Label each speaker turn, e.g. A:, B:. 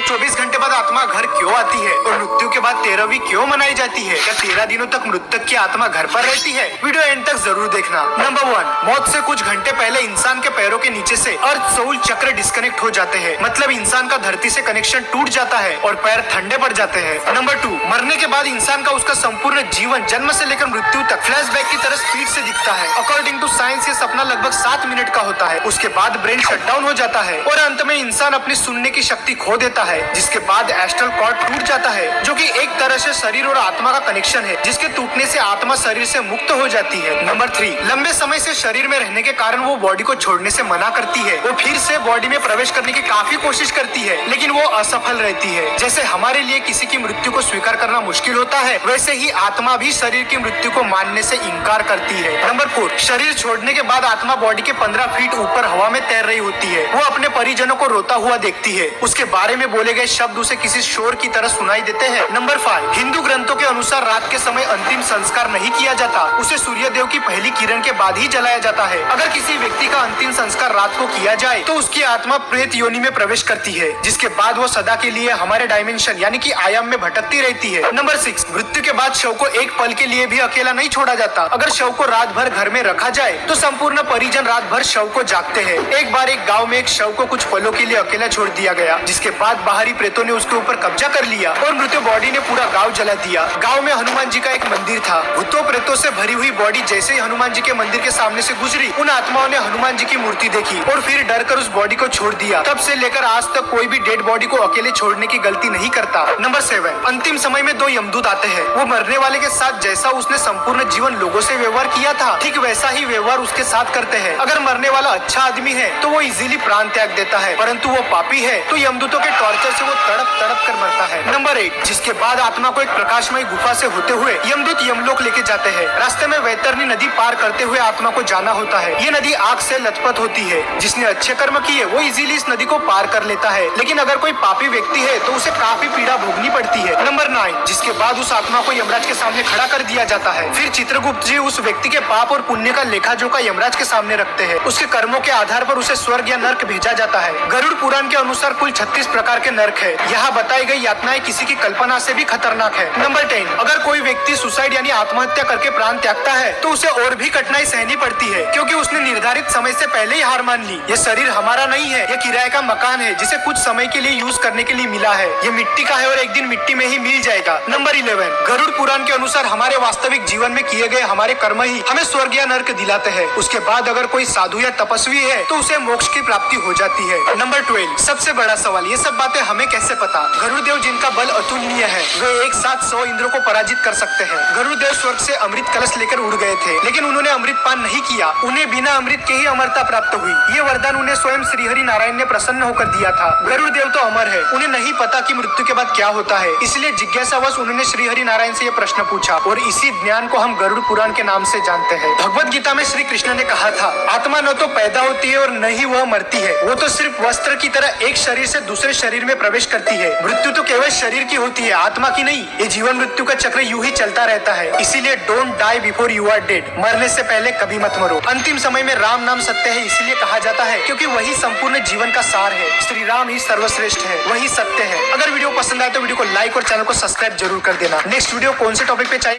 A: 24 घंटे बाद आत्मा घर क्यों आती है और मृत्यु के बाद 13वीं क्यों मनाई जाती है? क्या 13 दिनों तक मृतक की आत्मा घर पर रहती है? वीडियो एंड तक जरूर देखना। नंबर 1, मौत से कुछ घंटे पहले इंसान के पैरों के नीचे से अर्थ सोल चक्र डिस्कनेक्ट हो जाते हैं, मतलब इंसान का धरती से कनेक्शन टूट जाता है और पैर ठंडे पड़ जाते हैं। नंबर 2, मरने के बाद इंसान का उसका संपूर्ण जीवन जन्म से लेकर मृत्यु तक फ्लैशबैक की तरह स्पीड से दिखता है। अकॉर्डिंग टू साइंस ये सपना लगभग 7 मिनट का होता है। उसके बाद ब्रेन शटडाउन हो जाता है और अंत में इंसान अपनी सुनने की शक्ति खो देता है, जिसके बाद एस्ट्रल कॉर्ड टूट जाता है, जो कि एक तरह से शरीर और आत्मा का कनेक्शन है, जिसके टूटने से आत्मा शरीर से मुक्त हो जाती है। नंबर 3, लंबे समय से शरीर में रहने के कारण वो बॉडी को छोड़ने से मना करती है। वो फिर से बॉडी में प्रवेश करने की काफी कोशिश करती है, लेकिन वो असफल रहती है। जैसे हमारे लिए किसी की मृत्यु को स्वीकार करना मुश्किल होता है, वैसे ही आत्मा भी शरीर की मृत्यु को मानने से इनकार करती है। नंबर 4, शरीर छोड़ने के बाद आत्मा बॉडी के 15 फीट ऊपर हवा में तैर रही होती है। वो अपने परिजनों को रोता हुआ देखती है। उसके बारे में बोले गए शब्द उसे किसी शोर की तरह सुनाई देते हैं। नंबर 5, हिंदू ग्रंथों के अनुसार रात के समय अंतिम संस्कार नहीं किया जाता, उसे सूर्य देव की पहली किरण के बाद ही जलाया जाता है। अगर किसी व्यक्ति का अंतिम संस्कार रात को किया जाए तो उसकी आत्मा प्रेत योनि में प्रवेश करती है, जिसके बाद वो सदा के लिए हमारे डायमेंशन यानी कि आयाम में भटकती रहती है। नंबर 6, मृत्यु के बाद शव को एक पल के लिए भी अकेला नहीं छोड़ा जाता। अगर शव को रात भर घर में रखा जाए तो संपूर्ण परिजन रात भर शव को जागते हैं। एक बार एक गाँव में एक शव को कुछ पलों के लिए अकेला छोड़ दिया गया, जिसके बाद बाहरी प्रेतों ने उसके ऊपर कब्जा कर लिया और मृत्यु बॉडी ने पूरा गांव जला दिया। गांव में हनुमान जी का एक मंदिर था। भूतों प्रेतों से भरी हुई बॉडी जैसे ही हनुमान जी के मंदिर के सामने से गुजरी, उन आत्माओं ने हनुमान जी की मूर्ति देखी और फिर डरकर उस बॉडी को छोड़ दिया। तब से लेकर आज तक कोई भी डेड बॉडी को अकेले छोड़ने की गलती नहीं करता। नंबर 7, अंतिम समय में 2 यमदूत आते हैं। वो मरने वाले के साथ जैसा उसने संपूर्ण जीवन लोगों से व्यवहार किया था, ठीक वैसा ही व्यवहार उसके साथ करते हैं। अगर मरने वाला अच्छा आदमी है तो वो इजीली प्राण त्याग देता है, परंतु वो पापी है तो यमदूतों के टॉर्चर से वो तड़प तड़प कर मरता है। नंबर 8, जिसके बाद आत्मा को एक प्रकाशमय गुफा से होते हुए यमदूत यमलोक लेके जाते हैं। रास्ते में वैतरणी नदी पार करते हुए आत्मा को जाना होता है। ये नदी आग से लथपथ होती है। जिसने अच्छे कर्म किए वो इजीली इस नदी को पार कर लेता है, लेकिन अगर कोई पापी व्यक्ति है तो उसे काफी पीड़ा भोगनी पड़ती है। नंबर 9, जिसके बाद उस आत्मा को यमराज के सामने खड़ा कर दिया जाता है। फिर चित्रगुप्त जी उस व्यक्ति के पाप और पुण्य का लेखा जोखा यमराज के सामने रखते हैं। उसके कर्मों के आधार पर उसे स्वर्ग या नर्क भेजा जाता है। गरुड़ पुराण के अनुसार कुल 36 प्रकार के नर्क है। यहाँ बताई गई यातनाएं किसी की कल्पना से भी खतरनाक है। नंबर 10, अगर कोई व्यक्ति सुसाइड यानी आत्महत्या करके प्राण त्यागता है तो उसे और भी कठिनाई सहनी पड़ती है, क्योंकि उसने निर्धारित समय से पहले ही हार मान ली। ये शरीर हमारा नहीं है, ये किराए का मकान है जिसे कुछ समय के लिए यूज करने के लिए मिला है। ये मिट्टी का है और एक दिन मिट्टी में ही मिल जाएगा। नंबर 11, गरुड़ पुराण के अनुसार हमारे वास्तविक जीवन में किए गए हमारे कर्म ही हमें स्वर्ग या नर्क दिलाते हैं। उसके बाद अगर कोई साधु या तपस्वी है तो उसे मोक्ष की प्राप्ति हो जाती है। नंबर 12, सबसे बड़ा सवाल, ये सब बातें हमें कैसे पता? गरुड़देव जिनका बल अतुलनीय है, वे एक साथ 100 इंद्रों को पराजित कर सकते हैं। गरुड़देव स्वर्ग से अमृत कलश लेकर उड़ गए थे, लेकिन उन्होंने अमृत पान नहीं किया। उन्हें बिना अमृत के ही अमरता प्राप्त हुई। ये वरदान उन्हें स्वयं श्रीहरि नारायण ने प्रसन्न होकर दिया था। गरुड़देव तो अमर है, उन्हें नहीं पता कि मृत्यु के बाद क्या होता है, इसलिए जिज्ञासावश उन्होंने श्रीहरि नारायण से ये प्रश्न पूछा और इसी ज्ञान को हम गरुड़ पुराण के नाम से जानते हैं। भगवद गीता में श्री कृष्ण ने कहा था, आत्मा न तो पैदा होती है और न ही वह मरती है, वो तो सिर्फ वस्त्र की तरह एक शरीर से दूसरे शरीर में प्रवेश करती है। मृत्यु तो केवल शरीर की होती है, आत्मा की नहीं। ये जीवन मृत्यु का चक्र यूं ही चलता रहता है, इसीलिए don't die before you are dead, मरने से पहले कभी मत मरो। अंतिम समय में राम नाम सत्य है इसलिए कहा जाता है क्योंकि वही संपूर्ण जीवन का सार है। श्री राम ही सर्वश्रेष्ठ है, वही सत्य है। अगर वीडियो पसंद आए तो वीडियो को लाइक और चैनल को सब्सक्राइब जरूर कर देना। नेक्स्ट वीडियो कौन से टॉपिक पे चाहिए